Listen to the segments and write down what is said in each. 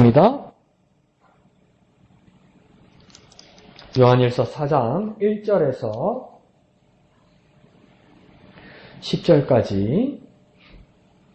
입니다. 요한일서 4장 1절에서 10절까지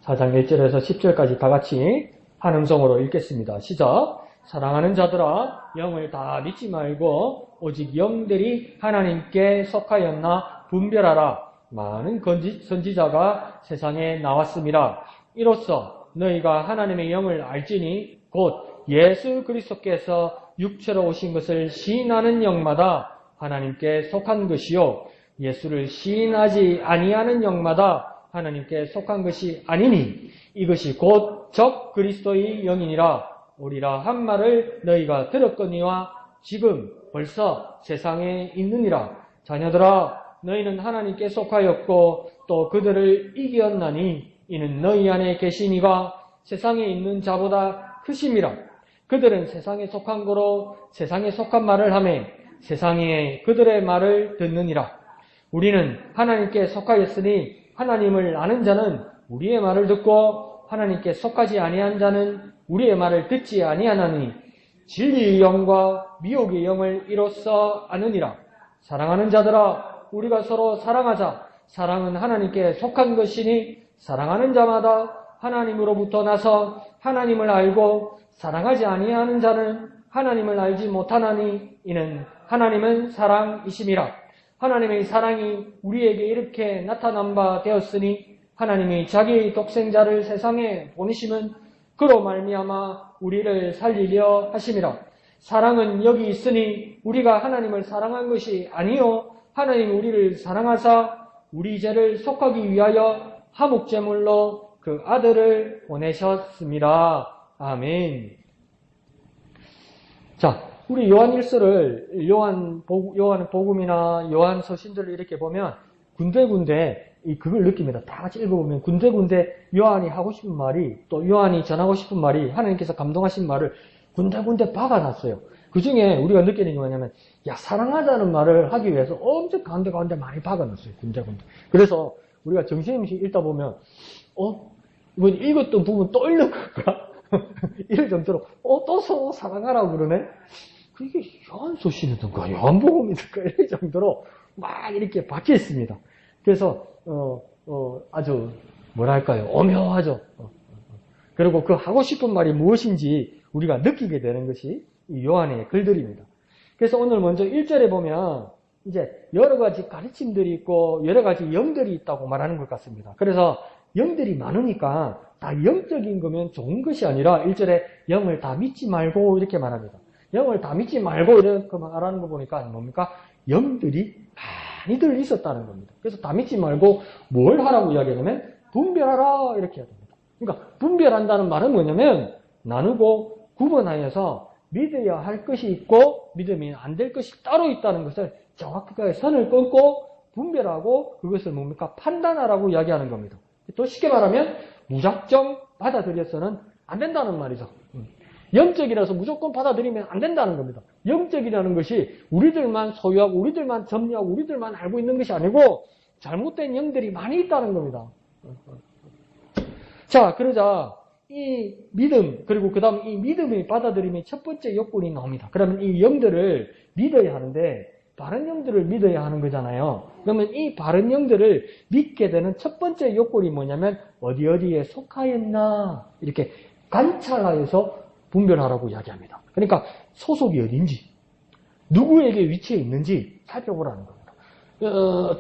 4장 1절에서 10절까지 다 같이 한 음성으로 읽겠습니다. 시작. 사랑하는 자들아, 영을 다 믿지 말고 오직 영들이 하나님께 속하였나 분별하라. 많은 선지자가 세상에 나왔음이라. 이로써 너희가 하나님의 영을 알지니 곧 예수 그리스도께서 육체로 오신 것을 시인하는 영마다 하나님께 속한 것이요, 예수를 시인하지 아니하는 영마다 하나님께 속한 것이 아니니 이것이 곧 적 그리스도의 영이니라. 오리라 한 말을 너희가 들었거니와 지금 벌써 세상에 있느니라. 자녀들아, 너희는 하나님께 속하였고 또 그들을 이겼나니 이는 너희 안에 계신 이가 세상에 있는 자보다 크심이라. 그들은 세상에 속한 거로 세상에 속한 말을 하며 세상에 그들의 말을 듣느니라. 우리는 하나님께 속하였으니 하나님을 아는 자는 우리의 말을 듣고 하나님께 속하지 아니한 자는 우리의 말을 듣지 아니하나니 진리의 영과 미혹의 영을 이로써 아느니라. 사랑하는 자들아, 우리가 서로 사랑하자. 사랑은 하나님께 속한 것이니 사랑하는 자마다 하나님으로부터 나서 하나님을 알고 사랑하지 아니하는 자는 하나님을 알지 못하나니 이는 하나님은 사랑이심이라. 하나님의 사랑이 우리에게 이렇게 나타난 바 되었으니 하나님이 자기 독생자를 세상에 보내심은 그로 말미암아 우리를 살리려 하심이라. 사랑은 여기 있으니 우리가 하나님을 사랑한 것이 아니요 하나님이 우리를 사랑하사 우리 죄를 속하기 위하여 화목제물로 그 아들을 보내셨습니다. 아멘. 자, 우리 요한일서를 요한 복음이나 요한 서신들을 이렇게 보면 군데군데 그걸 느낍니다. 다 같이 읽어보면 군데군데 요한이 하고 싶은 말이, 또 요한이 전하고 싶은 말이, 하나님께서 감동하신 말을 군데군데 박아놨어요. 그 중에 우리가 느끼는 게 뭐냐면, 사랑하자는 말을 하기 위해서 엄청 가운데 많이 박아놨어요. 군데군데. 그래서 우리가 정신없이 읽다 보면 이번 읽었던 부분 또 읽는 건가? 이럴 정도로 또 서로 사랑하라고 그러네? 그게 요한서신이든가 요한복음이든가 이럴 정도로 막 이렇게 박혀 있습니다. 그래서 아주 뭐랄까요, 오묘하죠. 그리고 그 하고 싶은 말이 무엇인지 우리가 느끼게 되는 것이 이 요한의 글들입니다. 그래서 오늘 먼저 1절에 보면 이제 여러 가지 가르침들이 있고 여러 가지 영들이 있다고 말하는 것 같습니다. 그래서 영들이 많으니까 다 영적인 거면 좋은 것이 아니라 1절에 영을 다 믿지 말고 이렇게 말합니다. 영을 다 믿지 말고 이렇게 말하는 거 보니까 뭡니까? 영들이 많이들 있었다는 겁니다. 그래서 다 믿지 말고 뭘 하라고 이야기하냐면 분별하라 이렇게 해야 됩니다. 그러니까 분별한다는 말은 뭐냐면 나누고 구분하여서 믿어야 할 것이 있고 믿으면 안 될 것이 따로 있다는 것을 정확하게 선을 끊고 분별하고 그것을 뭡니까? 판단하라고 이야기하는 겁니다. 또 쉽게 말하면 무작정 받아들여서는 안 된다는 말이죠. 영적이라서 무조건 받아들이면 안 된다는 겁니다. 영적이라는 것이 우리들만 소유하고 우리들만 점유하고 우리들만 알고 있는 것이 아니고 잘못된 영들이 많이 있다는 겁니다. 자, 그러자 이 믿음, 그리고 그 다음 이 믿음이 받아들임의 첫 번째 요건이 나옵니다. 그러면 이 영들을 믿어야 하는데 바른 영들을 믿어야 하는 거잖아요. 그러면 이 바른 영들을 믿게 되는 첫 번째 요건이 뭐냐면 어디에 속하였나 이렇게 관찰하여서 분별하라고 이야기합니다. 그러니까 소속이 어딘지, 누구에게 위치해 있는지 살펴보라는 겁니다.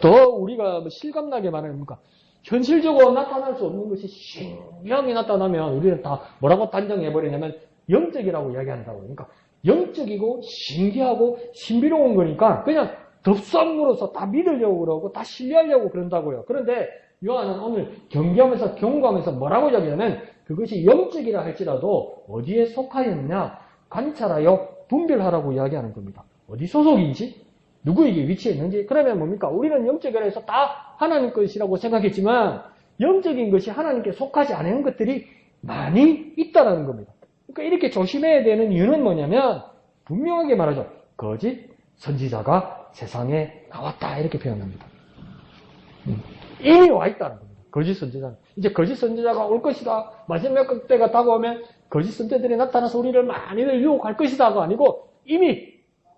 더 우리가 실감나게 말하면 뭡니까? 현실적으로 나타날 수 없는 것이 신명히 나타나면 우리는 다 뭐라고 단정해버리냐면 영적이라고 이야기한다고. 그러니까 영적이고 신기하고 신비로운 거니까 그냥 덥석물어서 다 믿으려고 그러고 다 신뢰하려고 그런다고요. 그런데 요한은 오늘 경고하면서 뭐라고 이야기하냐면 그것이 영적이라 할지라도 어디에 속하였냐 관찰하여 분별하라고 이야기하는 겁니다. 어디 소속인지, 누구에게 위치해 있는지. 그러면 뭡니까? 우리는 영적이라 해서 다 하나님 것이라고 생각했지만 영적인 것이 하나님께 속하지 않은 것들이 많이 있다는 겁니다. 그러니까 이렇게 조심해야 되는 이유는 뭐냐면 분명하게 말하죠. 거짓 선지자가 세상에 나왔다 이렇게 표현합니다. 이미 와 있다는 겁니다. 거짓 선지자는. 이제 거짓 선지자가 올 것이다. 마지막 때가 다가오면 거짓 선지자들이 나타나서 우리를 많이들 유혹할 것이다가 아니고 이미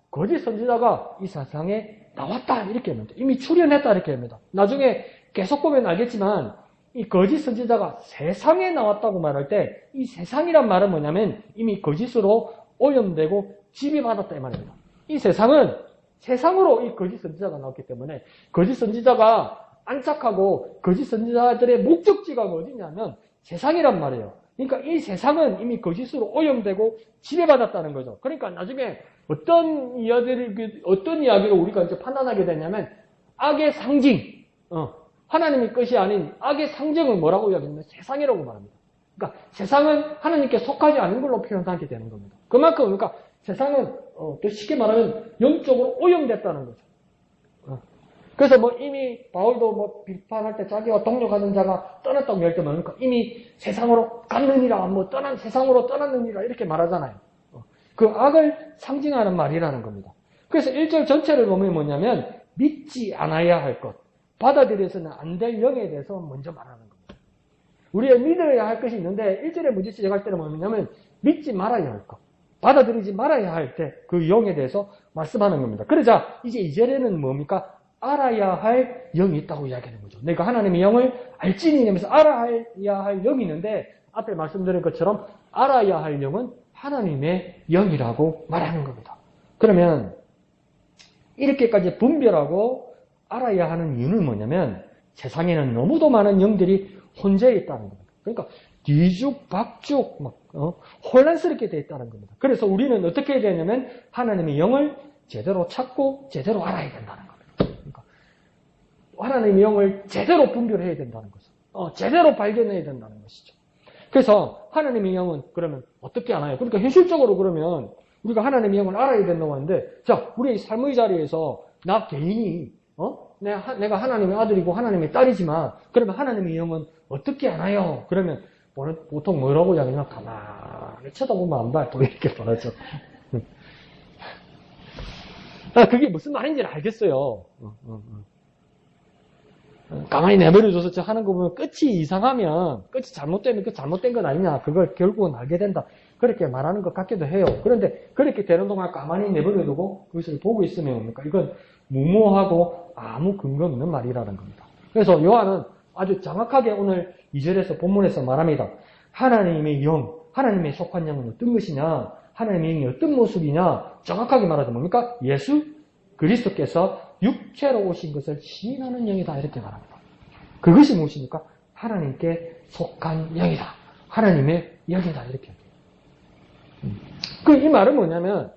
거짓 선지자가 이 세상에 나왔다 이렇게 합니다. 이미 출현했다 이렇게 합니다. 나중에 계속 보면 알겠지만 이 거짓 선지자가 세상에 나왔다고 말할 때 이 세상이란 말은 뭐냐면 이미 거짓으로 오염되고 지배받았다 이 말입니다. 이 세상은 세상으로 이 거짓 선지자가 나왔기 때문에 거짓 선지자가 안착하고 거짓 선지자들의 목적지가 어디냐면 세상이란 말이에요. 그러니까 이 세상은 이미 거짓으로 오염되고 지배받았다는 거죠. 그러니까 나중에 어떤 이야기로 우리가 이제 판단하게 되냐면 악의 상징, 하나님의 것이 아닌 악의 상징을 뭐라고 이야기하냐면 세상이라고 말합니다. 그러니까 세상은 하나님께 속하지 않은 걸로 표현하게 되는 겁니다. 그만큼 그러니까 세상은 또 쉽게 말하면 영적으로 오염됐다는 거죠. 그래서 뭐 이미 바울도 뭐 비판할 때 자기와 동력하는 자가 떠났다고 할 때 그러니까 이미 세상으로 갔느니라, 뭐 세상으로 떠났느니라 이렇게 말하잖아요. 그 악을 상징하는 말이라는 겁니다. 그래서 1절 전체를 보면 뭐냐면 믿지 않아야 할 것, 받아들여서는 안 될 영에 대해서 먼저 말하는 겁니다. 우리가 믿어야 할 것이 있는데 1절에 문제 지적할 때는 뭐냐면 믿지 말아야 할 것, 받아들이지 말아야 할 때 그 영에 대해서 말씀하는 겁니다. 그러자 이제 2절에는 뭡니까? 알아야 할 영이 있다고 이야기하는 거죠. 내가 하나님의 영을 알지니면서 알아야 할 영이 있는데 앞에 말씀드린 것처럼 알아야 할 영은 하나님의 영이라고 말하는 겁니다. 그러면 이렇게까지 분별하고 알아야 하는 이유는 뭐냐면 세상에는 너무도 많은 영들이 혼재해 있다는 겁니다. 그러니까 뒤죽박죽 혼란스럽게 되어 있다는 겁니다. 그래서 우리는 어떻게 해야 되냐면 하나님의 영을 제대로 찾고 제대로 알아야 된다는 겁니다. 그러니까 하나님의 영을 제대로 분별해야 된다는 거죠. 제대로 발견해야 된다는 것이죠. 그래서 하나님의 영은 그러면 어떻게 알아요? 그러니까 현실적으로 그러면 우리가 하나님의 영을 알아야 된다고 하는데, 자, 우리의 삶의 자리에서 나 개인이 내가 하나님의 아들이고 하나님의 딸이지만 그러면 하나님의 영은 어떻게 알아요? 그러면 보통 뭐라고 이야기하냐면 가만히 쳐다보면 안 봐요. 또 이렇게 말하죠. 그게 무슨 말인지는 알겠어요. 가만히 내버려줘서 저 하는 거 보면 끝이 이상하면, 끝이 잘못되면 그 잘못된 건 아니냐. 그걸 결국은 알게 된다. 그렇게 말하는 것 같기도 해요. 그런데 그렇게 되는 동안 가만히 내버려두고 그것을 보고 있으면 뭡니까? 이건 무모하고 아무 근거 없는 말이라는 겁니다. 그래서 요한은 아주 정확하게 오늘 2절에서 본문에서 말합니다. 하나님의 영, 하나님의 속한 영은 어떤 것이냐? 하나님의 영이 어떤 모습이냐? 정확하게 말하자면 뭡니까? 예수 그리스도께서 육체로 오신 것을 시인하는 영이다 이렇게 말합니다. 그것이 무엇입니까? 하나님께 속한 영이다. 하나님의 영이다 이렇게. 이 말은 뭐냐면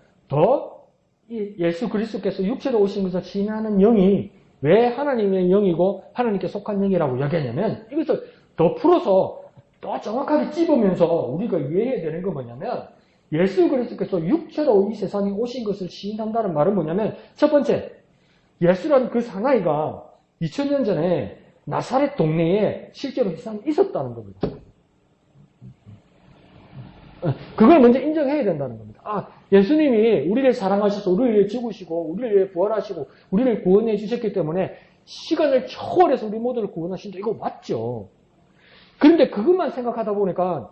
이 예수 그리스도께서 육체로 오신 것을 시인하는 영이 왜 하나님의 영이고 하나님께 속한 영이라고 이야기하냐면 이것을 더 풀어서 더 정확하게 찝으면서 우리가 이해해야 되는 건 뭐냐면 예수 그리스도께서 육체로 이 세상에 오신 것을 시인한다는 말은 뭐냐면 첫 번째, 예수란 그 사나이가 2000년 전에 나사렛 동네에 실제로 세상에 있었다는 겁니다. 그걸 먼저 인정해야 된다는 겁니다. 예수님이 우리를 사랑하셔서 우리를 위해 죽으시고 우리를 위해 부활하시고 우리를 구원해 주셨기 때문에 시간을 초월해서 우리 모두를 구원하신다. 이거 맞죠? 그런데 그것만 생각하다 보니까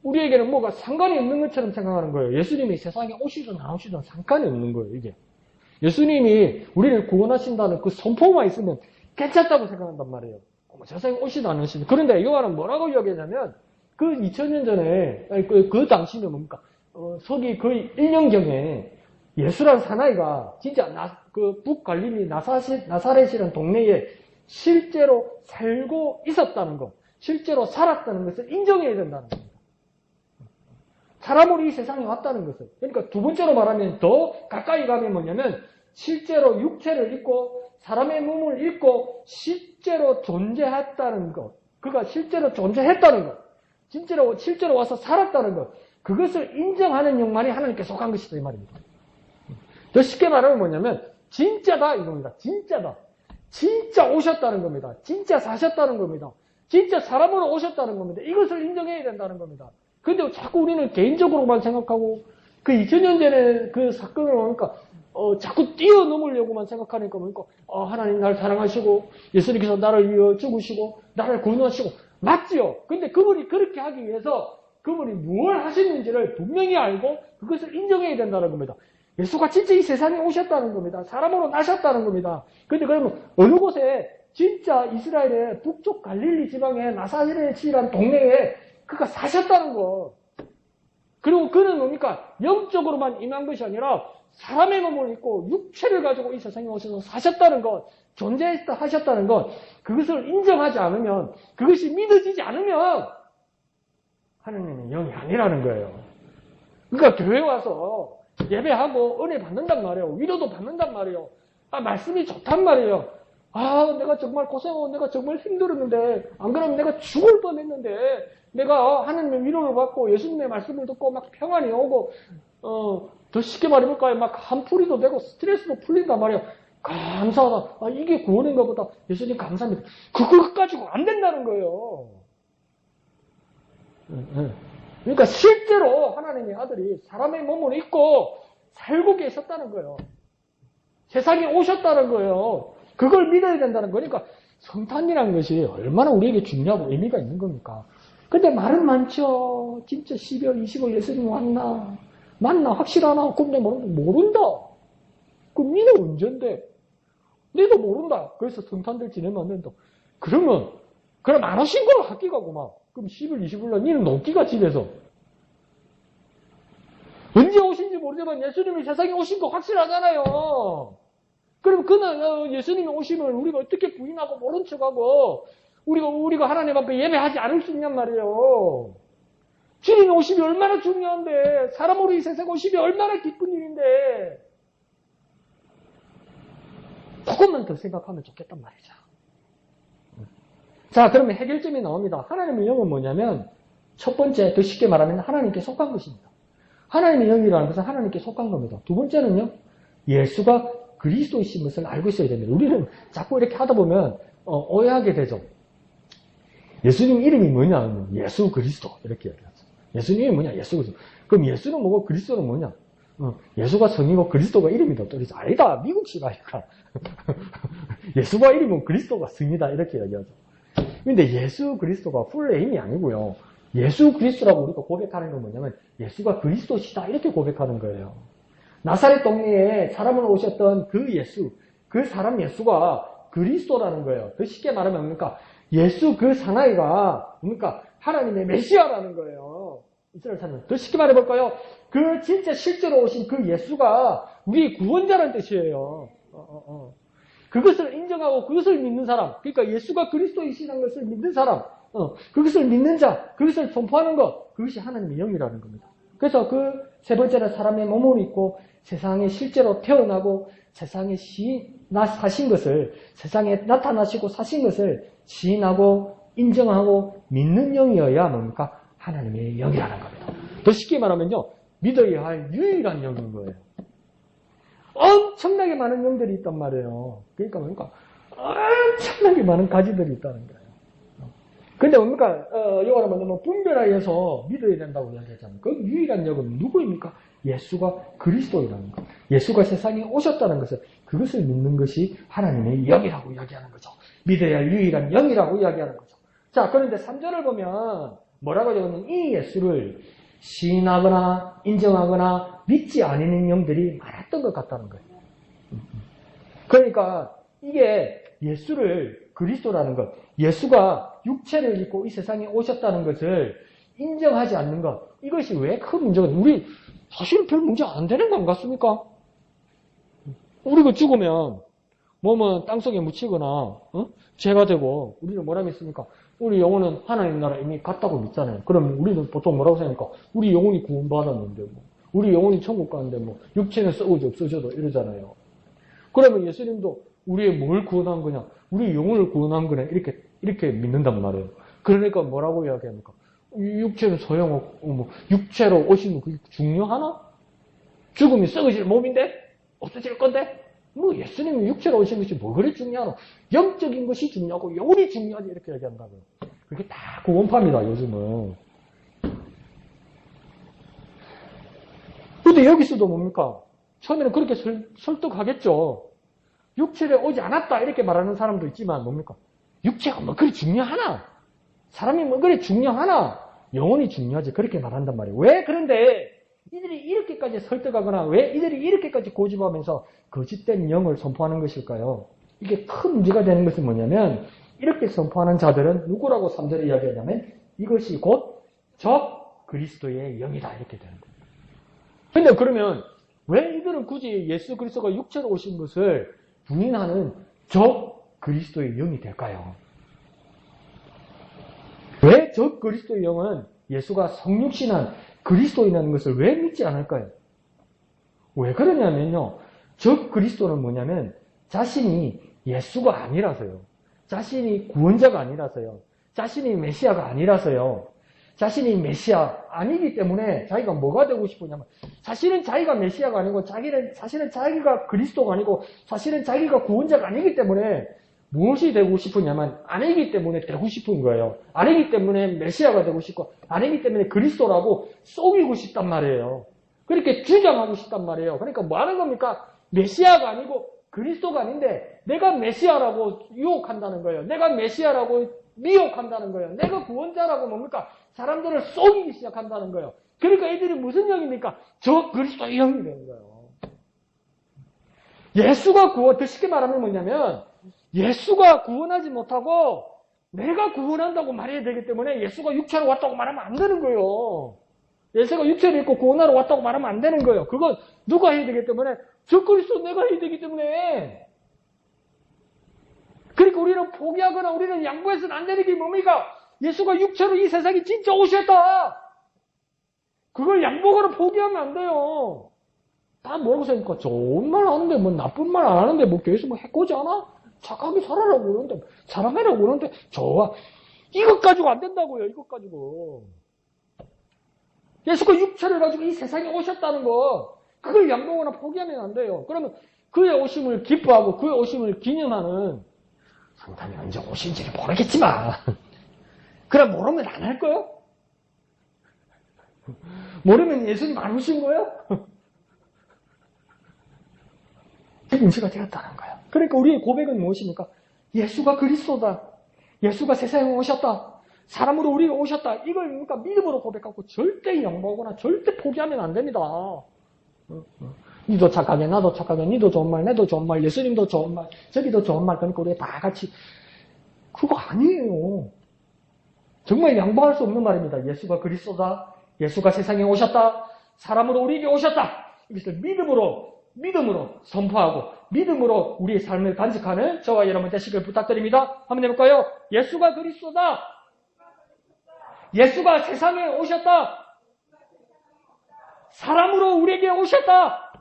우리에게는 뭐가 상관이 없는 것처럼 생각하는 거예요. 예수님이 세상에 오시든 안 오시든 상관이 없는 거예요, 이게. 예수님이 우리를 구원하신다는 그 선포만 있으면 괜찮다고 생각한단 말이에요. 세상에 오시든 안 오시든. 그런데 요한은 뭐라고 이야기하냐면 그 2000년 전에, 그 당시면 뭡니까? 서기 거의 1년경에 예수란 사나이가 진짜 그 북갈릴리 나사렛이라는 동네에 실제로 살고 있었다는 것, 실제로 살았다는 것을 인정해야 된다는 겁니다. 사람으로 이 세상에 왔다는 것을. 그러니까 두 번째로 말하면 더 가까이 가면 뭐냐면 실제로 육체를 입고 사람의 몸을 입고 실제로 존재했다는 것. 그가 실제로 존재했다는 것. 실제로 와서 살았다는 것. 그것을 인정하는 영만이 하나님께 속한 것이다 이 말입니다. 더 쉽게 말하면 뭐냐면 진짜다 이겁니다. 진짜다. 진짜 오셨다는 겁니다. 진짜 사셨다는 겁니다. 진짜 사람으로 오셨다는 겁니다. 이것을 인정해야 된다는 겁니다. 근데 자꾸 우리는 개인적으로만 생각하고 그 2000년 전에 그 사건을 보니까 자꾸 뛰어넘으려고만 생각하니까 보니까 하나님 나를 사랑하시고 예수님께서 나를 위해 죽으시고 나를 구원하시고 맞지요. 근데 그분이 그렇게 하기 위해서 그분이 무엇을 하셨는지를 분명히 알고 그것을 인정해야 된다는 겁니다. 예수가 진짜 이 세상에 오셨다는 겁니다. 사람으로 나셨다는 겁니다. 근데 그러면 어느 곳에 진짜 이스라엘의 북쪽 갈릴리 지방의 나사렛이라는 동네에 그가 사셨다는 거. 그리고 그는 뭡니까? 영적으로만 임한 것이 아니라 사람의 몸을 입고 육체를 가지고 이 세상에 오셔서 사셨다는 것, 존재했다 하셨다는 것, 그것을 인정하지 않으면, 그것이 믿어지지 않으면 하나님의 영이 아니라는 거예요. 그러니까 교회 와서 예배하고 은혜 받는단 말이에요. 위로도 받는단 말이에요. 말씀이 좋단 말이에요. 내가 정말 고생하고 내가 정말 힘들었는데, 안 그러면 내가 죽을 뻔했는데, 내가 하나님의 위로를 받고 예수님의 말씀을 듣고 막 평안이 오고, 더 쉽게 말해볼까요? 막 한풀이도 되고 스트레스도 풀린단 말이에요. 감사하다. 이게 구원인가 보다. 예수님 감사합니다. 그거 가지고 안 된다는 거예요. 그러니까 실제로 하나님의 아들이 사람의 몸을 입고 살고 계셨다는 거예요. 세상에 오셨다는 거예요. 그걸 믿어야 된다는 거니까 성탄이라는 것이 얼마나 우리에게 중요하고 의미가 있는 겁니까? 근데 말은 많죠. 진짜 12월 20일 예수님 왔나? 맞나? 확실하나? 근데 모른다. 그럼 니는 언젠데? 니도 모른다. 그래서 성탄절 지내면 안 된다. 그럼 안 오신 걸로 학기 가고만. 그럼 10월 20일 날 니는 녹기가 집에서. 언제 오신지 모르지만 예수님이 세상에 오신 거 확실하잖아요. 그럼 그는 예수님이 오시면 우리가 어떻게 부인하고 모른 척하고 우리가 하나님 앞에 예배하지 않을 수 있냔 말이에요. 주님이 오심이 얼마나 중요한데, 사람으로 이 세상에 오심이 얼마나 기쁜 일인데, 조금만 더 생각하면 좋겠단 말이죠. 자, 그러면 해결점이 나옵니다. 하나님의 영은 뭐냐면, 첫 번째, 더 쉽게 말하면 하나님께 속한 것입니다. 하나님의 영이라는 것은 하나님께 속한 겁니다. 두 번째는요, 예수가 그리스도이신 것을 알고 있어야 됩니다. 우리는 자꾸 이렇게 하다 보면 오해하게 되죠. 예수님 이름이 뭐냐? 예수 그리스도 이렇게 얘기하죠. 예수님이 뭐냐? 예수 그리스도. 그럼 예수는 뭐고 그리스도는 뭐냐? 예수가 성이고 그리스도가 이름이다. 또 이러죠. 아니다. 미국식이니까. 예수가 이름은 그리스도가 성이다. 이렇게 얘기하죠. 근데 예수 그리스도가 풀네임이 아니고요. 예수 그리스도라고 우리가 고백하는 건 뭐냐면 예수가 그리스도시다. 이렇게 고백하는 거예요. 나사렛 동네에 사람으로 오셨던 그 예수, 그 사람 예수가 그리스도라는 거예요. 더 쉽게 말하면 뭡니까? 예수 그 사나이가 뭡니까? 하나님의 메시아라는 거예요. 이스라엘 사람. 더 쉽게 말해볼까요? 그 진짜 실제로 오신 그 예수가 우리 구원자라는 뜻이에요. 그것을 인정하고 그것을 믿는 사람. 그러니까 예수가 그리스도이시라는 것을 믿는 사람. 그것을 믿는 자. 그것을 선포하는 것. 그것이 하나님의 영이라는 겁니다. 그래서 그 세 번째는 사람의 몸을 입고 세상에 실제로 태어나고 세상에 사신 것을, 세상에 나타나시고 사신 것을 시인하고 인정하고 믿는 영이어야 뭡니까? 하나님의 영이라는 겁니다. 더 쉽게 말하면요, 믿어야 할 유일한 영인 거예요. 엄청나게 많은 영들이 있단 말이에요. 그러니까 뭡니까? 엄청나게 많은 가지들이 있다는 거예요. 근데 뭡니까? 이거는 뭐냐면 분별하여서 믿어야 된다고 이야기하잖아요. 그 유일한 영은 누구입니까? 예수가 그리스도라는 것. 예수가 세상에 오셨다는 것을, 그것을 믿는 것이 하나님의 영이라고 이야기하는 거죠. 믿어야 할 유일한 영이라고 이야기하는 거죠. 자, 그런데 3절을 보면 뭐라고 적었냐면 이 예수를 시인하거나 인정하거나 믿지 않는 영들이 많았던 것 같다는 거예요. 그러니까 이게 예수를 그리스도라는 것, 예수가 육체를 입고 이 세상에 오셨다는 것을 인정하지 않는 것, 이것이 왜 큰 문제가, 우리 사실은 별 문제 안 되는 거 안 같습니까? 우리가 죽으면 몸은 땅속에 묻히거나 죄가 되고 우리는 뭐라 믿습니까? 우리 영혼은 하나님 나라 이미 갔다고 믿잖아요. 그럼 우리는 보통 뭐라고 생각합니까? 우리 영혼이 구원받았는데 우리 영혼이 천국 가는데 육체는 썩어져 없어져도 이러잖아요. 그러면 예수님도 우리의 뭘 구원한 거냐? 우리 영혼을 구원한 거냐? 이렇게 믿는단 말이에요. 그러니까 뭐라고 이야기합니까? 육체는 소용없고 육체로 오시면 그게 중요하나? 죽음이 썩어질 몸인데? 없어질 건데? 예수님이 육체로 오신 것이 뭐 그리 중요하노? 영적인 것이 중요하고 영혼이 중요하지 이렇게 얘기한다고요. 그게 다 구원파입니다, 요즘은. 근데 여기서도 뭡니까? 처음에는 그렇게 설득하겠죠. 육체에 오지 않았다 이렇게 말하는 사람도 있지만 뭡니까? 육체가 뭐 그리 중요하나? 사람이 뭐 그리 중요하나? 영혼이 중요하지. 그렇게 말한단 말이에요. 왜? 그런데 이들이 이렇게까지 설득하거나 왜 이들이 이렇게까지 고집하면서 거짓된 영을 선포하는 것일까요? 이게 큰 문제가 되는 것은 뭐냐면 이렇게 선포하는 자들은 누구라고 3절에 이야기하냐면 이것이 곧 적 그리스도의 영이다 이렇게 되는 거예요. 근데 그러면 왜 이들은 굳이 예수 그리스도가 육체로 오신 것을 부인하는 적 그리스도의 영이 될까요? 왜 적 그리스도의 영은 예수가 성육신한 그리스도인이라는 것을 왜 믿지 않을까요? 왜 그러냐면요. 적 그리스도는 뭐냐면 자신이 예수가 아니라서요. 자신이 구원자가 아니라서요. 자신이 메시아가 아니라서요. 자신이 메시아 아니기 때문에 자기가 뭐가 되고 싶으냐면 사실은 자기가 메시아가 아니고 사실은 자기가 그리스도가 아니고 사실은 자기가 구원자가 아니기 때문에 무엇이 되고 싶으냐면 아니기 때문에 되고 싶은 거예요. 아니기 때문에 메시아가 되고 싶고 아니기 때문에 그리스도라고 속이고 싶단 말이에요. 그렇게 주장하고 싶단 말이에요. 그러니까 뭐 하는 겁니까? 메시아가 아니고 그리스도가 아닌데 내가 메시아라고 유혹한다는 거예요. 내가 메시아라고 미혹한다는 거예요. 내가 구원자라고 뭡니까? 사람들을 속이기 시작한다는 거예요. 그러니까 애들이 무슨 영입니까? 저 그리스도의 영이 되는 거예요. 예수가 더 쉽게 말하면 뭐냐면 예수가 구원하지 못하고 내가 구원한다고 말해야 되기 때문에 예수가 육체로 왔다고 말하면 안 되는 거예요. 예수가 육체를 입고 구원하러 왔다고 말하면 안 되는 거예요. 그건 누가 해야 되기 때문에 저 그리스도 내가 해야 되기 때문에 그러니까 우리는 포기하거나 우리는 양보해서는 안 되는 게 뭡니까? 예수가 육체로 이 세상에 진짜 오셨다. 그걸 양보하거나 포기하면 안 돼요. 다 뭐라고 생각하니까 좋은 말 하는데 뭐 나쁜 말 안 하는데 뭐 교회에서 뭐 해코지 않아? 착하게 살아라고 그러는데 사랑해라고 그러는데 좋아. 이것 가지고 안 된다고요. 이것 가지고. 예수가 육체를 가지고 이 세상에 오셨다는 거 그걸 양보하거나 포기하면 안 돼요. 그러면 그의 오심을 기뻐하고 그의 오심을 기념하는 성탄이 언제 오신지는 모르겠지만 그럼 모르면 안 할 거요? 모르면 예수님 안 오신 거예요? 문제가 되었다는 거예요. 그러니까 우리의 고백은 무엇입니까? 예수가 그리스도다. 예수가 세상에 오셨다. 사람으로 우리가 오셨다. 이걸 그러니까 믿음으로 고백하고 절대 양보하거나 절대 포기하면 안 됩니다. 니도 착하게 나도 착하게 니도 좋은 말 내도 좋은 말 예수님도 좋은 말 저기도 좋은 말 그러니까 우리가 다 같이 그거 아니에요. 정말 양보할 수 없는 말입니다. 예수가 그리스도다. 예수가 세상에 오셨다. 사람으로 우리에게 오셨다. 이것을 믿음으로 선포하고 믿음으로 우리의 삶을 간직하는 저와 여러분 되시길 부탁드립니다. 한번 해볼까요? 예수가 그리스도다. 예수가 세상에 오셨다. 사람으로 우리에게 오셨다.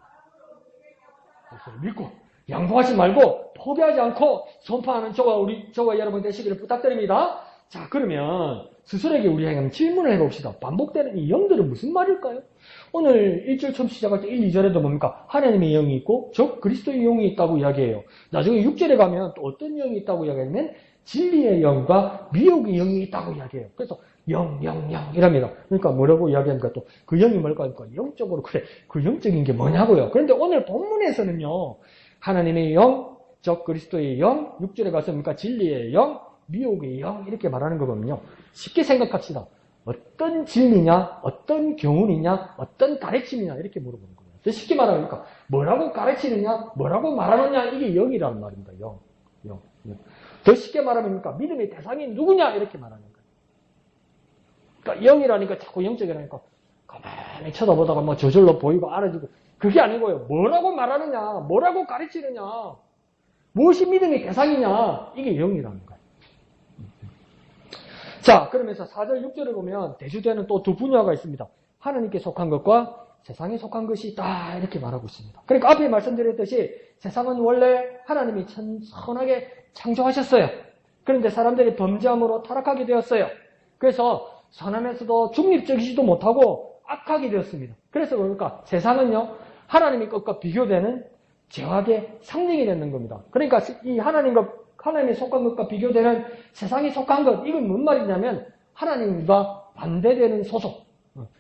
그것을 믿고 양보하지 말고 포기하지 않고 선포하는 저와 여러분 되시기를 부탁드립니다. 자, 그러면 스스로에게 우리 한번 질문을 해봅시다. 반복되는 이 영들은 무슨 말일까요? 오늘 1절 처음 시작할 때 1, 2절에도 뭡니까? 하나님의 영이 있고 적 그리스도의 영이 있다고 이야기해요. 나중에 6절에 가면 또 어떤 영이 있다고 이야기하면 진리의 영과 미혹의 영이 있다고 이야기해요. 그래서 영 이랍니다. 그러니까 뭐라고 이야기합니까? 또 그 영이 뭘까? 영적으로 그래. 그 영적인 게 뭐냐고요. 그런데 오늘 본문에서는요. 하나님의 영, 적 그리스도의 영, 6절에 가서 뭡니까? 진리의 영, 미혹의 영 이렇게 말하는 거 보면요. 쉽게 생각합시다. 어떤 진리냐, 어떤 교훈이냐, 어떤 가르침이냐 이렇게 물어보는 거예요. 더 쉽게 말하니까 뭐라고 가르치느냐, 뭐라고 말하느냐 이게 영이라는 말입니다. 영. 더 쉽게 말하면 믿음의 대상이 누구냐 이렇게 말하는 거예요. 그러니까 영이라니까 자꾸 영적이라니까 가만히 쳐다보다가 뭐 저절로 보이고 알아지고 그게 아니고요. 뭐라고 말하느냐, 뭐라고 가르치느냐, 무엇이 믿음의 대상이냐 이게 영이라는 거예요. 자, 그러면서 4절, 6절을 보면 대주되는 또 두 분야가 있습니다. 하나님께 속한 것과 세상에 속한 것이 있다 이렇게 말하고 있습니다. 그러니까 앞에 말씀드렸듯이 세상은 원래 하나님이 선하게 창조하셨어요. 그런데 사람들이 범죄함으로 타락하게 되었어요. 그래서 선하면서도 중립적이지도 못하고 악하게 되었습니다. 그래서 그러니까 세상은요 하나님의 것과 비교되는 죄악의 상징이 되는 겁니다. 그러니까 이 하나님이 속한 것과 비교되는 세상이 속한 것, 이건 뭔 말이냐면 하나님과 반대되는 소속,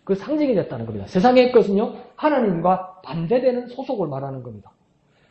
그 상징이 됐다는 겁니다. 세상의 것은요 하나님과 반대되는 소속을 말하는 겁니다.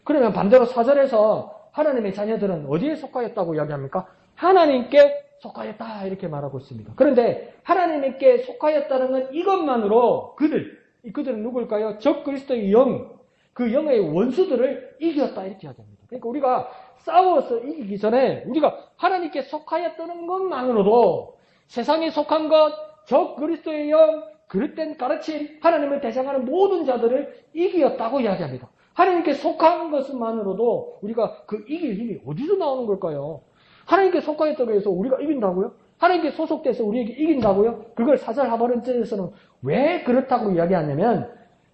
그러면 반대로 4절에서 하나님의 자녀들은 어디에 속하였다고 이야기합니까? 하나님께 속하였다 이렇게 말하고 있습니다. 그런데 하나님께 속하였다는 건 이것만으로 그들은 누굴까요? 적 그리스도의 영, 그 영의 원수들을 이겼다 이렇게 이야기합니다. 그러니까 우리가 싸워서 이기기 전에 우리가 하나님께 속하였다는 것만으로도 세상에 속한 것, 적 그리스도의 영, 그릇된 가르침, 하나님을 대장하는 모든 자들을 이겼다고 이야기합니다. 하나님께 속한 것만으로도 우리가 그 이길 힘이 어디서 나오는 걸까요? 하나님께 속하였다고 해서 우리가 이긴다고요? 하나님께 소속돼서 우리에게 이긴다고요? 그걸 사절 하바른절에서는 왜 그렇다고 이야기하냐면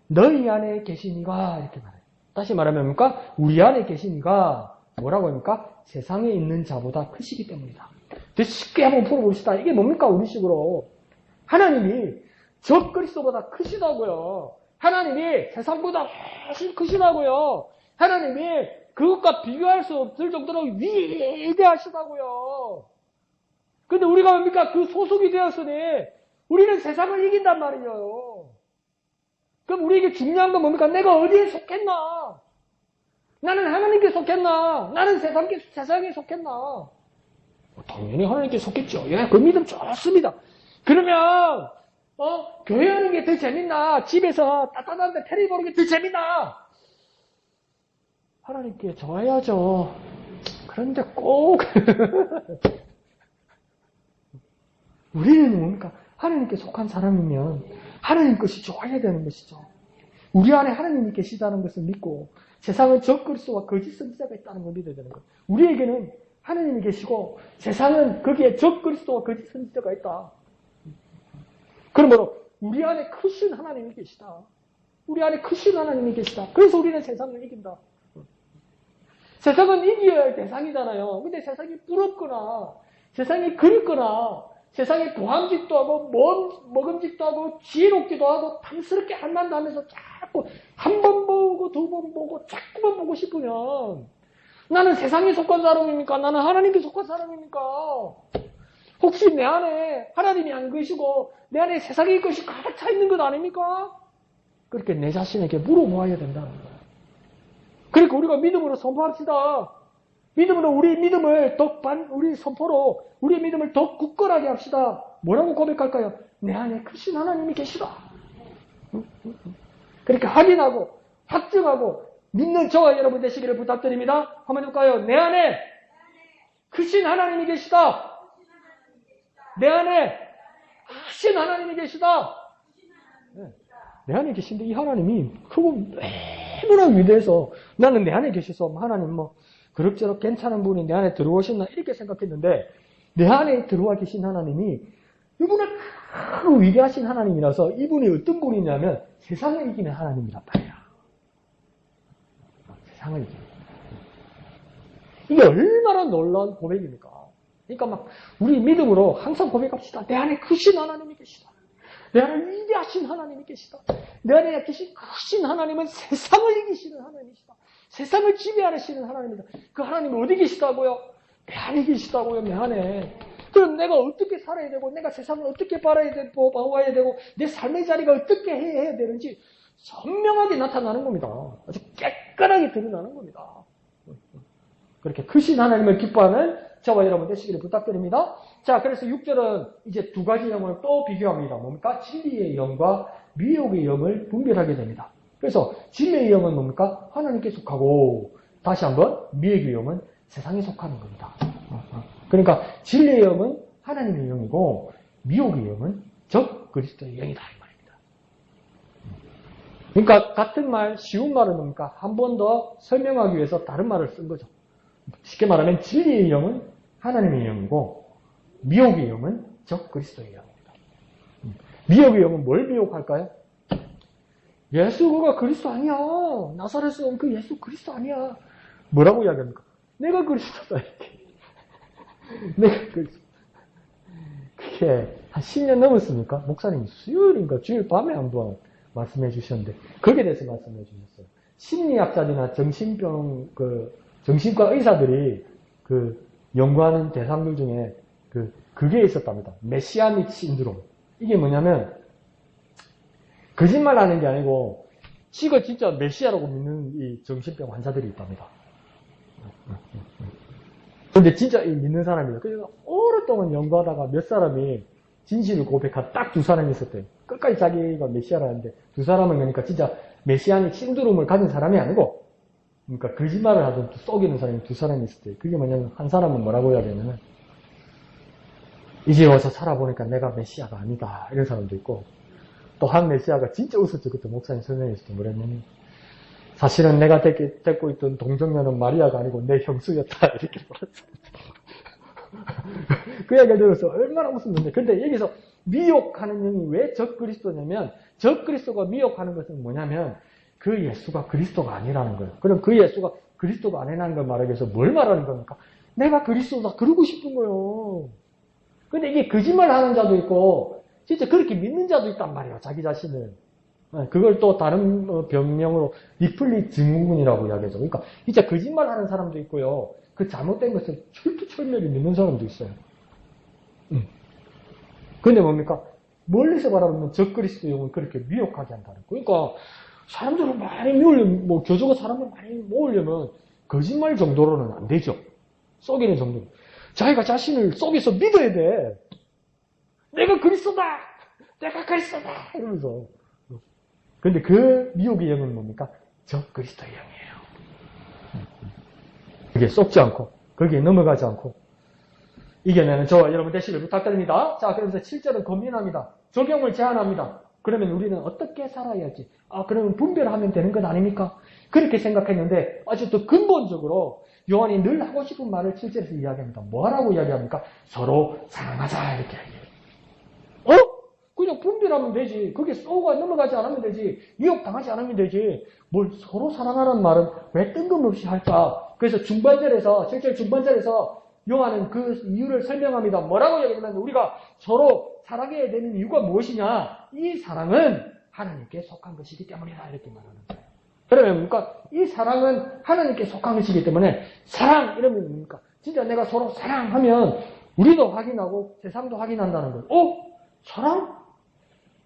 너희 안에 계신 이가 이렇게 말해요. 다시 말하면 뭡니까? 우리 안에 계신 이가 뭐라고 합니까? 세상에 있는 자보다 크시기 때문이다. 더 쉽게 한번 풀어봅시다. 이게 뭡니까? 우리식으로. 하나님이 적 그리스도보다 크시다고요. 하나님이 세상보다 훨씬 크시다고요. 하나님이 그것과 비교할 수 없을 정도로 위대하시다고요. 근데 우리가 뭡니까? 그 소속이 되었으니 우리는 세상을 이긴단 말이에요. 그럼 우리에게 중요한 건 뭡니까? 내가 어디에 속했나? 나는 하나님께 속했나? 나는 세상에 속했나? 당연히 하나님께 속했죠. 예, 그 믿음 좋습니다. 그러면 교회 하는 게 더 재밌나? 집에서 따뜻한데 테레비 보는 게 더 재밌나? 하나님께 좋아야죠. 그런데 꼭 우리는 뭡니까? 하나님께 속한 사람이면 하나님 것이 좋아야 되는 것이죠. 우리 안에 하나님이 계시다는 것을 믿고 세상은 적 그리스도와 거짓 선지자가 있다는 걸 믿어야 되는 거예요. 우리에게는 하나님이 계시고 세상은 거기에 적 그리스도와 거짓 선지자가 있다. 그러므로 우리 안에 크신 하나님이 계시다. 우리 안에 크신 하나님이 계시다. 그래서 우리는 세상을 이긴다. 세상은 이겨야 할 대상이잖아요. 근데 세상이 부럽거나 세상이 그립거나 세상에 고함직도 하고 먹음직도 하고 지혜롭기도 하고 탐스럽게 할 만도 하면서 자꾸 한 번 보고 두 번 보고 자꾸만 보고 싶으면 나는 세상에 속한 사람입니까? 나는 하나님께 속한 사람입니까? 혹시 내 안에 하나님이 안 계시고 내 안에 세상의 것이 가득 차 있는 것 아닙니까? 그렇게 내 자신에게 물어보아야 된다는 거예요. 그러니까 우리가 믿음으로 선포합시다. 믿음으로 우리 믿음을 우리 선포로 우리의 믿음을 더 굳건하게 합시다. 뭐라고 고백할까요? 내 안에 크신 하나님이 계시다. 그렇게 확인하고 확증하고 믿는 저와 여러분 되시기를 부탁드립니다. 한번 해볼까요? 내 안에 크신 하나님이 계시다. 내 안에 크신 하나님이 계시다. 내 안에 계신데 이 하나님이 크고 너무나 위대해서 나는 내 안에 계셔서 하나님 그럭저럭 괜찮은 분이 내 안에 들어오셨나 이렇게 생각했는데 내 안에 들어와 계신 하나님이 이분은 크고 위대하신 하나님이라서 이분이 어떤 분이냐면 세상을 이기는 하나님이란 말이야. 세상을 이기는. 이게 얼마나 놀라운 고백입니까? 그러니까 우리 믿음으로 항상 고백합시다. 내 안에 크신 하나님이 계시다. 내 안에 위대하신 하나님이 계시다. 내 안에 계신 크신 하나님은 세상을 이기시는 하나님이시다. 세상을 지배하시는 하나님이다. 그 하나님이 어디 계시다고요? 내 안에 계시다고요. 내 안에. 그럼 내가 어떻게 살아야 되고 내가 세상을 어떻게 바라야 되고 봐와야 되고 내 삶의 자리가 어떻게 해야 되는지 선명하게 나타나는 겁니다. 아주 깨끗하게 드러나는 겁니다. 그렇게 크신 하나님을 기뻐하는 저와 여러분 되시기를 부탁드립니다. 자, 그래서 6절은 이제 두 가지 영을 또 비교합니다. 뭡니까? 진리의 영과 미혹의 영을 분별하게 됩니다. 그래서 진리의 영은 뭡니까? 하나님께 속하고 다시 한번 미혹의 영은 세상에 속하는 겁니다. 그러니까 진리의 영은 하나님의 영이고 미혹의 영은 적 그리스도의 영이다 이 말입니다. 그러니까 같은 말, 쉬운 말은 뭡니까? 한 번 더 설명하기 위해서 다른 말을 쓴 거죠. 쉽게 말하면 진리의 영은 하나님의 영이고 미혹의 영은 적 그리스도의 영입니다. 미혹의 영은 뭘 미혹할까요? 예수가 그리스도 아니야. 나사렛에서 온 그 예수 그리스도 아니야. 뭐라고 이야기합니까? 내가 그리스도다 이렇게. 내가 그리스도. 그게 한 10년 넘었습니까? 목사님이 수요일인가 주일 밤에 한번 말씀해 주셨는데 거기에 대해서 말씀해 주셨어요. 심리학자들이나 정신과 의사들이 연구하는 대상들 중에 그게 있었답니다. 메시아닉 신드롬. 이게 뭐냐면 거짓말 하는 게 아니고 지가 진짜 메시아라고 믿는 이 정신병 환자들이 있답니다. 근데 진짜 믿는 사람이에요. 그래서 오랫동안 연구하다가 몇 사람이 진실을 고백한 딱 두 사람이 있었대요. 끝까지 자기가 메시아라는데 두 사람은 그러니까 진짜 메시아의 신두름을 가진 사람이 아니고 그러니까 거짓말을 하던 속이는 사람이 두 사람이 있었대요. 그게 뭐냐면 한 사람은 뭐라고 해야 되냐면 이제 와서 살아보니까 내가 메시아가 아니다 이런 사람도 있고 또 한 메시아가 진짜 웃었죠. 그때 목사님 설명했을 때 뭐랬냐면 사실은 내가 데리고 있던 동정녀는 마리아가 아니고 내 형수였다 이렇게 말했어요. 그 이야기를 들어서 얼마나 웃었는데 근데 여기서 미혹하는 영이 왜 적그리스도냐면 적그리스도가 미혹하는 것은 뭐냐면 그 예수가 그리스도가 아니라는 거예요. 그럼 그 예수가 그리스도가 아니라는 걸 말하기 위해서 뭘 말하는 겁니까? 내가 그리스도다 그러고 싶은 거예요. 근데 이게 거짓말 하는 자도 있고 진짜 그렇게 믿는 자도 있단 말이에요. 자기 자신을. 그걸 또 다른 병명으로 리플리 증후군이라고 이야기하죠. 그러니까 진짜 거짓말 하는 사람도 있고요. 그 잘못된 것을 철두철미하게 믿는 사람도 있어요. 근데 뭡니까? 멀리서 바라보면 적그리스도 영을 그렇게 미혹하게 한다는 거예요. 그러니까 사람들을 많이 모으려면, 교조가 사람을 많이 모으려면 거짓말 정도로는 안 되죠. 속이는 정도로. 자기가 자신을 속여서 믿어야 돼. 내가 그리스도다! 내가 그리스도다! 이러면서. 근데 그 미혹의 영은 뭡니까? 적그리스도의 영이에요. 그게 속지 않고, 거기에 넘어가지 않고, 이겨내는 저와 여러분 되시길 부탁드립니다. 자, 그러면서 7절은 고민합니다. 적용을 제안합니다. 그러면 우리는 어떻게 살아야 할지. 그러면 분별하면 되는 것 아닙니까? 그렇게 생각했는데, 아주 더 근본적으로 요한이 늘 하고 싶은 말을 7절에서 이야기합니다. 뭐 하라고 이야기합니까? 서로 사랑하자, 이렇게 이야기해요. 그냥 분별하면 되지. 그게 쏘가 넘어가지 않으면 되지. 미혹당하지 않으면 되지. 뭘 서로 사랑하라는 말은 왜 뜬금없이 할까? 그래서 중반절에서, 7절 중반절에서 요한은 그 이유를 설명합니다. 뭐라고 얘기하냐면 우리가 서로 사랑해야 되는 이유가 무엇이냐? 이 사랑은 하나님께 속한 것이기 때문이다. 이렇게 말하는 거예요. 그러면 뭡니까? 이 사랑은 하나님께 속한 것이기 때문에 사랑 이러면 뭡니까? 진짜 내가 서로 사랑하면 우리도 확인하고 세상도 확인한다는 거예요. 사랑?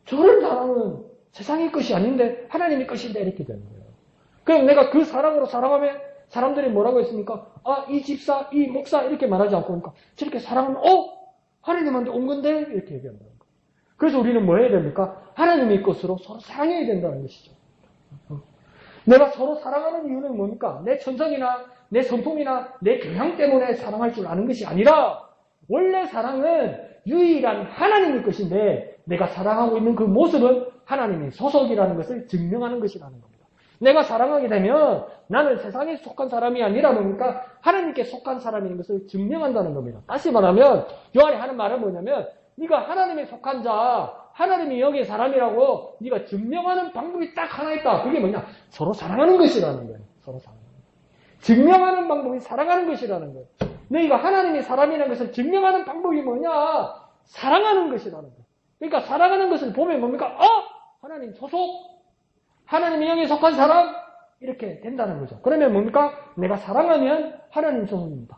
저런 사랑은 세상의 것이 아닌데 하나님의 것인데 이렇게 되는 거예요. 그럼 내가 그 사랑으로 사랑하면 사람들이 뭐라고 했습니까? 이 집사, 이 목사 이렇게 말하지 않고 그러니까 저렇게 사랑하면 하나님한테 온 건데 이렇게 얘기한다는 거예요. 그래서 우리는 뭐 해야 됩니까? 하나님의 것으로 서로 사랑해야 된다는 것이죠. 내가 서로 사랑하는 이유는 뭡니까? 내 천성이나 내 성품이나 내 경향 때문에 사랑할 줄 아는 것이 아니라 원래 사랑은 유일한 하나님의 것인데 내가 사랑하고 있는 그 모습은 하나님의 소속이라는 것을 증명하는 것이라는 겁니다. 내가 사랑하게 되면 나는 세상에 속한 사람이 아니라 뭡니까? 하나님께 속한 사람인 것을 증명한다는 겁니다. 다시 말하면 요한이 하는 말은 뭐냐면 네가 하나님에 속한 자, 하나님이 여기의 사람이라고 네가 증명하는 방법이 딱 하나 있다. 그게 뭐냐? 서로 사랑하는 것이라는 거예요. 서로 사랑하는 것. 증명하는 방법이 사랑하는 것이라는 거예요. 너희가 하나님의 사람이라는 것을 증명하는 방법이 뭐냐? 사랑하는 것이라는 거예요. 그러니까 사랑하는 것을 보면 뭡니까? 하나님 소속, 하나님의 영에 속한 사람 이렇게 된다는 거죠. 그러면 뭡니까? 내가 사랑하면 하나님 소속입니다.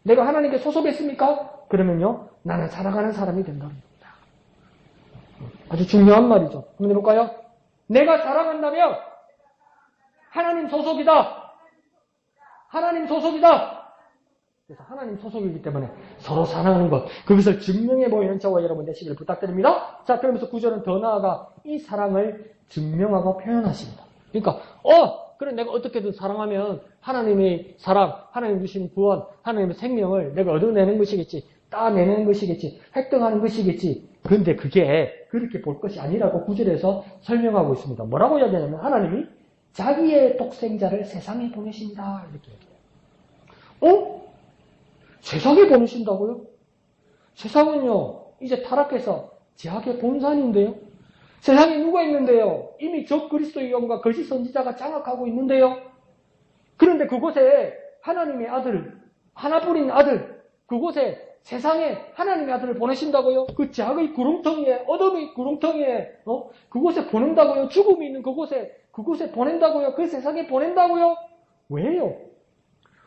내가 하나님께 소속했습니까? 그러면요 나는 사랑하는 사람이 된다는 겁니다. 아주 중요한 말이죠. 한번 해볼까요? 내가 사랑한다면 하나님 소속이다. 하나님 소속이다. 그래서 하나님 소속이기 때문에 서로 사랑하는 것, 그것을 증명해 보이는 저와 여러분 되시기를 부탁드립니다. 자, 그러면서 9절은 더 나아가 이 사랑을 증명하고 표현하십니다. 그러니까 그래 내가 어떻게든 사랑하면 하나님의 사랑, 하나님 주신 구원, 하나님의 생명을 내가 얻어내는 것이겠지, 따내는 것이겠지, 획득하는 것이겠지. 그런데 그게 그렇게 볼 것이 아니라고 9절에서 설명하고 있습니다. 뭐라고 이야기하냐면 하나님이 자기의 독생자를 세상에 보내신다 이렇게 얘기해요. 세상에 보내신다고요? 세상은요, 이제 타락해서 제약의 본산인데요. 세상에 누가 있는데요? 이미 적그리스도의 영과 거짓 선지자가 장악하고 있는데요. 그런데 그곳에 하나님의 아들, 하나뿐인 아들, 그곳에 세상에 하나님의 아들을 보내신다고요? 그 제약의 구렁텅이에, 어둠의 구렁텅이에, 그곳에 보낸다고요? 죽음이 있는 그곳에 보낸다고요? 그 세상에 보낸다고요? 왜요?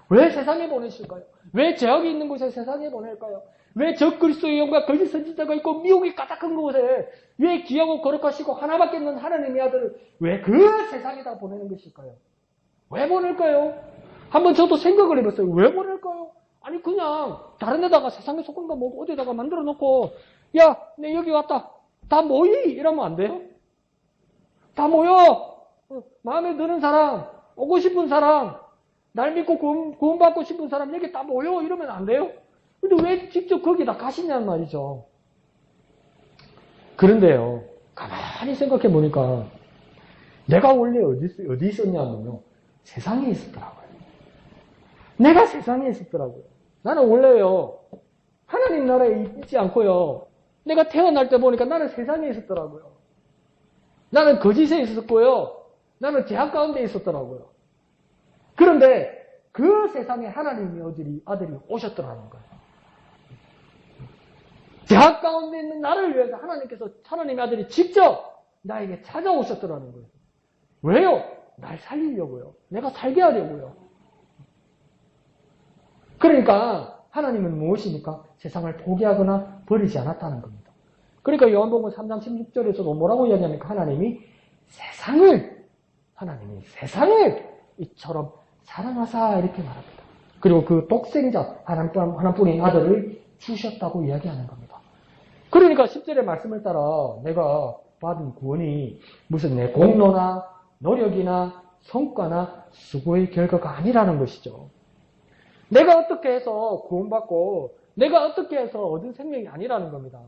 왜 세상에 보내실까요? 왜 죄악이 있는 곳에 세상에 보낼까요? 왜 적그리스도의 영과 거짓 선지자가 있고 미혹이 가득한 곳에 왜 귀하고 거룩하시고 하나밖에 없는 하나님의 아들을 왜 그 세상에다 보내는 것일까요? 왜 보낼까요? 한번 저도 생각을 해봤어요. 왜 보낼까요? 아니 그냥 다른 데다가 세상에 속은 거 뭐 어디다가 만들어 놓고 야, 내 여기 왔다. 다 모이! 이러면 안 돼요? 다 모여! 마음에 드는 사람, 오고 싶은 사람, 날 믿고 구원받고 싶은 사람 여기 다 모여! 이러면 안 돼요? 근데 왜 직접 거기다 가시냐는 말이죠. 그런데요, 가만히 생각해 보니까 내가 원래 어디 있었냐면요. 세상에 있었더라고요. 내가 세상에 있었더라고요. 나는 원래요, 하나님 나라에 있지 않고요. 내가 태어날 때 보니까 나는 세상에 있었더라고요. 나는 거짓에 있었고요. 나는 죄악 가운데 있었더라고요. 그런데 그 세상에 하나님의 아들이 오셨더라는 거예요. 죄악 가운데 있는 나를 위해서 하나님께서 하나님의 아들이 직접 나에게 찾아오셨더라는 거예요. 왜요? 날 살리려고요. 내가 살게 하려고요. 그러니까 하나님은 무엇입니까? 세상을 포기하거나 버리지 않았다는 겁니다. 그러니까 요한복음 3장 16절에서도 뭐라고 이야기합니까? 하나님이 세상을 이처럼 사랑하사 이렇게 말합니다. 그리고 그 독생자 하나뿐인 아들을 주셨다고 이야기하는 겁니다. 그러니까 10절의 말씀을 따라 내가 받은 구원이 무슨 내 공로나 노력이나 성과나 수고의 결과가 아니라는 것이죠. 내가 어떻게 해서 구원받고 내가 어떻게 해서 얻은 생명이 아니라는 겁니다.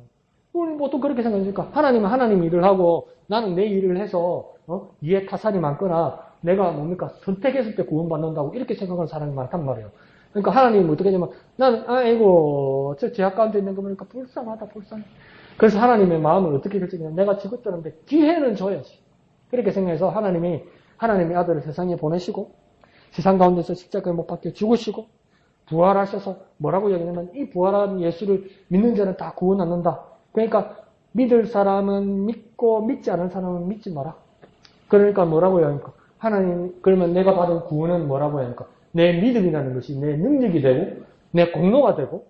우리 보통 그렇게 생각하니까 하나님은 하나님 일을 하고 나는 내 일을 해서 이해 타산이 많거나 내가 뭡니까 선택했을 때 구원받는다고 이렇게 생각하는 사람이 많단 말이에요. 그러니까 하나님은 어떻게 하냐면 나는 아이고 저 죄악 가운데 있는 거 보니까 불쌍하다 불쌍해. 그래서 하나님의 마음을 어떻게 결정해요? 내가 죽었다는데 기회는 줘야지. 그렇게 생각해서 하나님의 아들을 세상에 보내시고 세상 가운데서 십자가에 못 박혀 죽으시고 부활하셔서 뭐라고 얘기하냐면 이 부활한 예수를 믿는 자는 다 구원 얻는다. 그러니까 믿을 사람은 믿고 믿지 않은 사람은 믿지 마라. 그러니까 뭐라고 해야 합니까? 하나님 그러면 내가 받은 구원은 뭐라고 해야 합니까? 내 믿음이라는 것이 내 능력이 되고 내 공로가 되고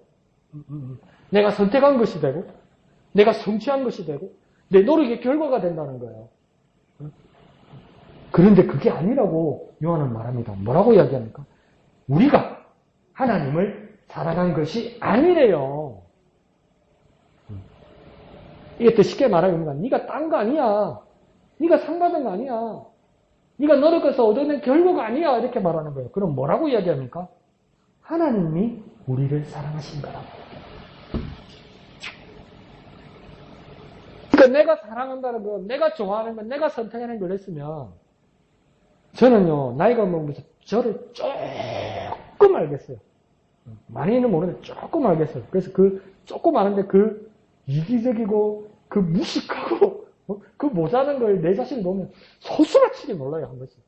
내가 선택한 것이 되고 내가 성취한 것이 되고 내 노력의 결과가 된다는 거예요. 그런데 그게 아니라고 요한은 말합니다. 뭐라고 이야기합니까? 우리가 하나님을 사랑한 것이 아니래요. 이게 더 쉽게 말하면 네가 딴 거 아니야. 네가 상 받은 거 아니야. 네가 노력해서 얻어낸 결과가 아니야. 이렇게 말하는 거예요. 그럼 뭐라고 이야기합니까? 하나님이 우리를 사랑하신 거라고. 그러니까 내가 사랑한다는 거, 내가 좋아하는 거, 내가 선택하는 걸 했으면 저는요, 나이가 먹으면서 저를 조금 알겠어요. 많이는 모르는데 조금 알겠어요. 그래서 그 조금 아는데 그 이기적이고 그 무식하고 그 모자란 걸 내 자신을 보면 소스라치게 놀라요, 한 번씩.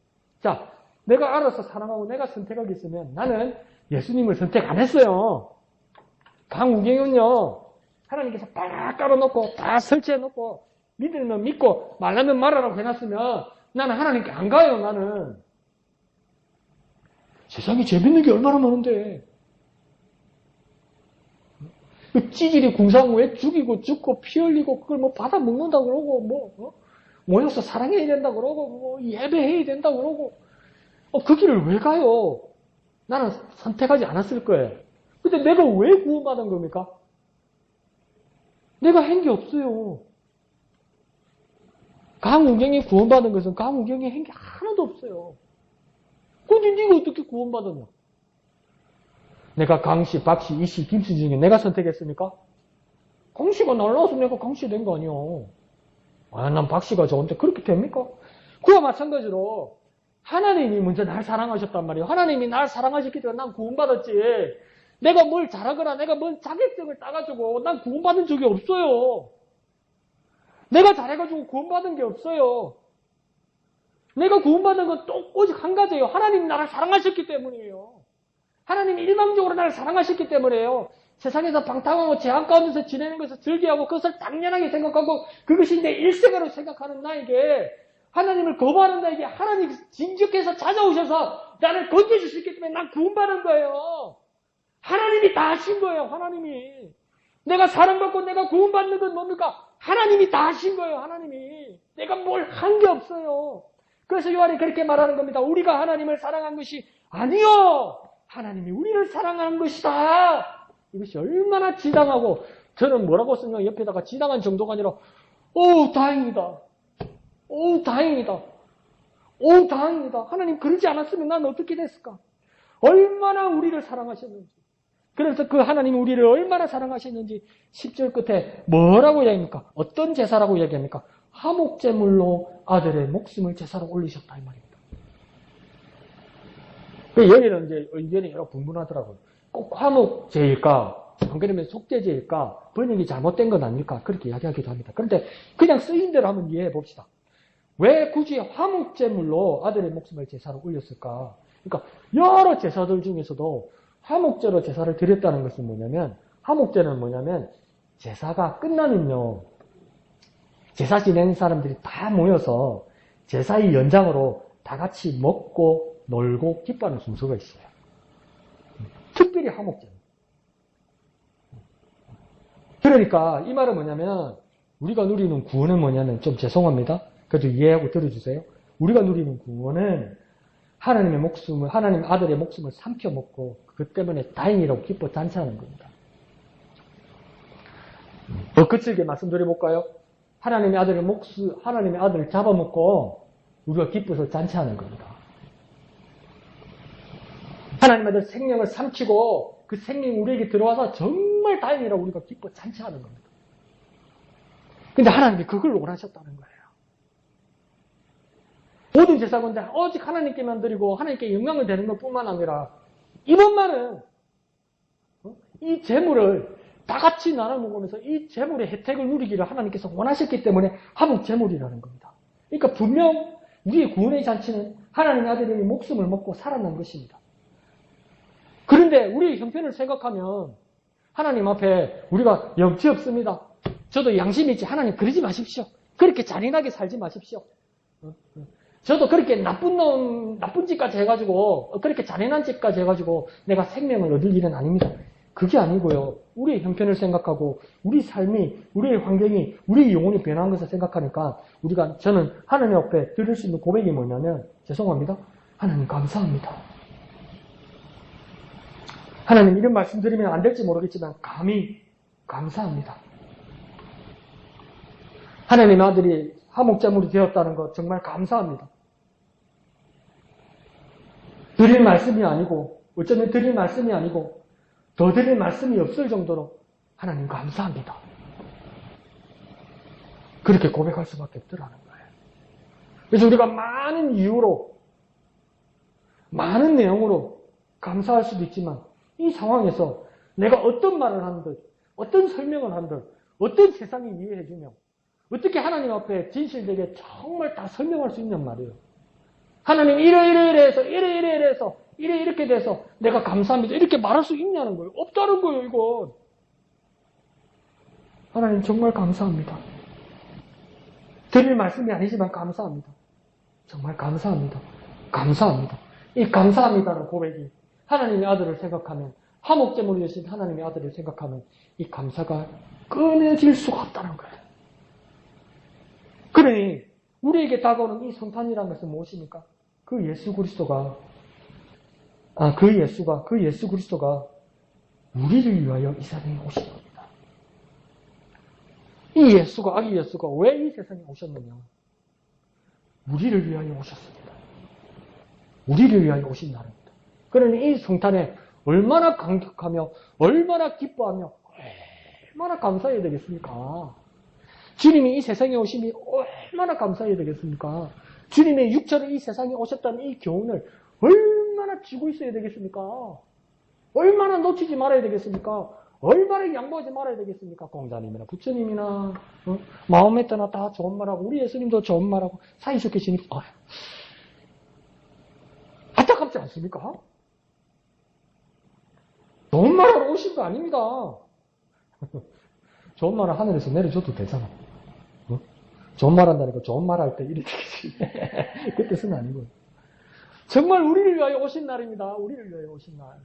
자, 내가 알아서 사랑하고 내가 선택하게 있으면 나는 예수님을 선택 안 했어요. 강우경은요, 하나님께서 딱 깔아놓고 다 설치해놓고 믿으면 믿고 말하면 말하라고 해놨으면 나는 하나님께 안 가요, 나는. 세상에 재밌는 게 얼마나 많은데. 찌질이 궁상 후에 죽이고 죽고 피 흘리고 그걸 뭐 받아 먹는다 그러고 모여서 사랑해야 된다 그러고 예배해야 된다 그러고 그 길을 왜 가요? 나는 선택하지 않았을 거예요. 근데 내가 왜 구원받은 겁니까? 내가 한 게 없어요. 강우경이 구원받은 것은 강우경이 한 게 하나도 없어요. 근데 네가 어떻게 구원받았냐? 내가 강씨, 박씨, 이씨, 김씨 중에 내가 선택했습니까? 강씨가 날라와서 내가 강씨 된 거 아니요. 난 박씨가 좋은데 그렇게 됩니까? 그와 마찬가지로 하나님이 먼저 날 사랑하셨단 말이에요. 하나님이 날 사랑하셨기 때문에 난 구원받았지. 내가 뭘 잘하거나 내가 뭔 자격증을 따가지고 난 구원받은 적이 없어요. 내가 잘해가지고 구원받은 게 없어요. 내가 구원받은 건 오직 한 가지예요. 하나님이 나를 사랑하셨기 때문이에요. 하나님이 일방적으로 나를 사랑하셨기 때문에요. 세상에서 방탕하고 죄악 가운데서 지내는 것을 즐겨하고 그것을 당연하게 생각하고 그것이 내 일생으로 생각하는 나에게 하나님을 거부하는 나에게 하나님이 진즉해서 찾아오셔서 나를 건져줄 수 있기 때문에 난 구원받은 거예요. 하나님이 다 하신 거예요. 하나님이. 내가 사랑받고 내가 구원받는 건 뭡니까? 하나님이 다 하신 거예요. 하나님이. 내가 뭘 한 게 없어요. 그래서 요한이 그렇게 말하는 겁니다. 우리가 하나님을 사랑한 것이 아니요. 하나님이 우리를 사랑하는 것이다. 이것이 얼마나 지당하고, 저는 뭐라고 쓰냐, 옆에다가 지당한 정도가 아니라, 다행이다. 다행이다. 다행이다. 하나님 그러지 않았으면 난 어떻게 됐을까? 얼마나 우리를 사랑하셨는지. 그래서 그 하나님이 우리를 얼마나 사랑하셨는지 10절 끝에 뭐라고 이야기합니까? 어떤 제사라고 이야기합니까? 화목제물로 아들의 목숨을 제사로 올리셨다 이 말입니다. 여기는 이제 의견이 여러 분분하더라고요. 꼭 화목제일까? 안 그러면 속죄제일까? 번역이 잘못된 건 아닐까? 그렇게 이야기하기도 합니다. 그런데 그냥 쓰인 대로 한번 이해해 봅시다. 왜 굳이 화목제물로 아들의 목숨을 제사로 올렸을까? 그러니까 여러 제사들 중에서도 화목제로 제사를 드렸다는 것은 뭐냐면, 화목제는 뭐냐면 제사가 끝나면요, 제사 지내는 사람들이 다 모여서 제사의 연장으로 다 같이 먹고 놀고 기뻐하는 순서가 있어요. 특별히 화목제는. 그러니까 이 말은 뭐냐면, 우리가 누리는 구원은 뭐냐면, 좀 죄송합니다. 그래도 이해하고 들어주세요. 우리가 누리는 구원은 하나님 아들의 목숨을 삼켜 먹고 그 때문에 다행이라고 기뻐 잔치하는 겁니다. 더 거칠게 말씀드려볼까요? 하나님의 아들을 잡아먹고 우리가 기뻐서 잔치하는 겁니다. 하나님의 아들 생명을 삼키고 그 생명이 우리에게 들어와서 정말 다행이라고 우리가 기뻐 잔치하는 겁니다. 근데 하나님이 그걸 원하셨다는 거예요. 모든 제사건데 오직 하나님께만 드리고 하나님께 영광을 드리는 것뿐만 아니라 이번만은 이 재물을 다 같이 나눠 먹으면서 이 재물의 혜택을 누리기를 하나님께서 원하셨기 때문에 화목 재물이라는 겁니다. 그러니까 분명 우리의 구원의 잔치는 하나님의 아들이 목숨을 먹고 살아난 것입니다. 그런데 우리의 형편을 생각하면 하나님 앞에 우리가 염치 없습니다. 저도 양심이 있지. 하나님 그러지 마십시오. 그렇게 잔인하게 살지 마십시오. 저도 그렇게 나쁜 짓까지 해가지고, 그렇게 잔인한 짓까지 해가지고, 내가 생명을 얻을 일은 아닙니다. 그게 아니고요. 우리의 형편을 생각하고, 우리 삶이, 우리의 환경이, 우리의 영혼이 변한 것을 생각하니까, 저는 하나님 앞에 드릴 수 있는 고백이 뭐냐면, 죄송합니다. 하나님 감사합니다. 하나님 이런 말씀 드리면 안 될지 모르겠지만, 감히 감사합니다. 하나님의 아들이 화목제물이 되었다는 것 정말 감사합니다. 드릴 말씀이 아니고, 어쩌면 드릴 말씀이 아니고, 더 드릴 말씀이 없을 정도로 하나님 감사합니다. 그렇게 고백할 수밖에 없더라는 거예요. 그래서 우리가 많은 이유로, 많은 내용으로 감사할 수도 있지만, 이 상황에서 내가 어떤 말을 하는들, 어떤 설명을 하는들, 어떤 세상이 이해해주며, 어떻게 하나님 앞에 진실되게 정말 다 설명할 수 있냔 말이에요. 하나님 이래서 이렇게 돼서 내가 감사합니다. 이렇게 말할 수 있냐는 거예요. 없다는 거예요, 이건. 하나님 정말 감사합니다. 드릴 말씀이 아니지만 감사합니다. 정말 감사합니다. 감사합니다. 이 감사합니다는 고백이 하나님의 아들을 생각하면, 화목제물이 되신 하나님의 아들을 생각하면 이 감사가 끊어질 수가 없다는 거예요. 그러니 우리에게 다가오는 이 성탄이라는 것은 무엇입니까? 그 예수 그리스도가 우리를 위하여 이 세상에 오신 겁니다. 이 예수가, 아기 예수가 왜 이 세상에 오셨느냐? 우리를 위하여 오셨습니다. 우리를 위하여 오신 날입니다. 그러니 이 성탄에 얼마나 감격하며, 얼마나 기뻐하며, 얼마나 감사해야 되겠습니까? 주님이 이 세상에 오심이 얼마나 감사해야 되겠습니까? 주님의 육체로 이 세상에 오셨다는 이 교훈을 얼마나 쥐고 있어야 되겠습니까? 얼마나 놓치지 말아야 되겠습니까? 얼마나 양보하지 말아야 되겠습니까? 공자님이나 부처님이나 마호메트나 다 좋은 말하고 우리 예수님도 좋은 말하고 사이좋게 지니까 안타깝지 않습니까? 좋은 말하러 오신 거 아닙니다. 좋은 말을 하늘에서 내려줘도 되잖아. 좋은 말 한다니까 좋은 말 할 때 이렇게 그 뜻은 아니고 정말 우리를 위하여 오신 날입니다. 우리를 위하여 오신 날.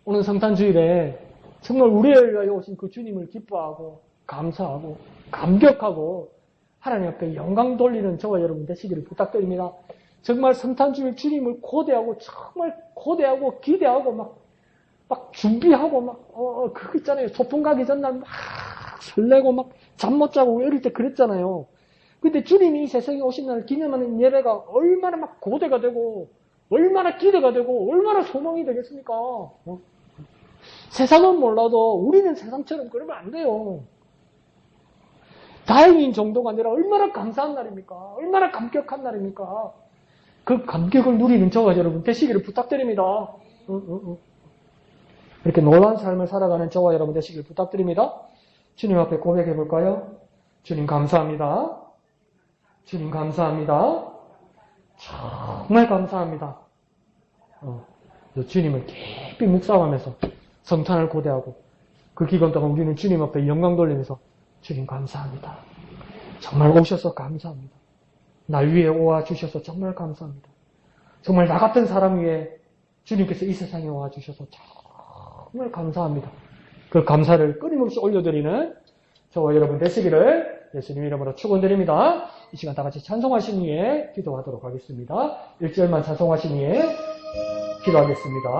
오늘 성탄주일에 정말 우리를 위하여 오신 그 주님을 기뻐하고 감사하고 감격하고 하나님 앞에 영광 돌리는 저와 여러분 되시기를 부탁드립니다. 정말 성탄주일 주님을 고대하고 정말 고대하고 기대하고 막 준비하고 그거 있잖아요. 소풍 가기 전날 막 설레고 막 잠 못 자고 어릴 때 그랬잖아요. 근데 주님이 이 세상에 오신 날을 기념하는 예배가 얼마나 막 고대가 되고 얼마나 기대가 되고 얼마나 소망이 되겠습니까? 세상은 몰라도 우리는 세상처럼 그러면 안 돼요. 다행인 정도가 아니라 얼마나 감사한 날입니까? 얼마나 감격한 날입니까? 그 감격을 누리는 저와 여러분 되시기를 부탁드립니다. 이렇게 놀라운 삶을 살아가는 저와 여러분 되시기를 부탁드립니다. 주님 앞에 고백해 볼까요? 주님 감사합니다. 주님 감사합니다. 정말 감사합니다. 주님을 깊이 묵상하면서 성탄을 고대하고 그 기간 동안 우리는 주님 앞에 영광 돌리면서 주님 감사합니다. 정말 오셔서 감사합니다. 날 위해 오와 주셔서 정말 감사합니다. 정말 나 같은 사람 위해 주님께서 이 세상에 와 주셔서 정말 감사합니다. 그 감사를 끊임없이 올려드리는 저와 여러분 되시기를 예수님 이름으로 축원드립니다. 이 시간 다 같이 찬송하신 후에 기도하도록 하겠습니다. 1절만 찬송하신 후에 기도하겠습니다.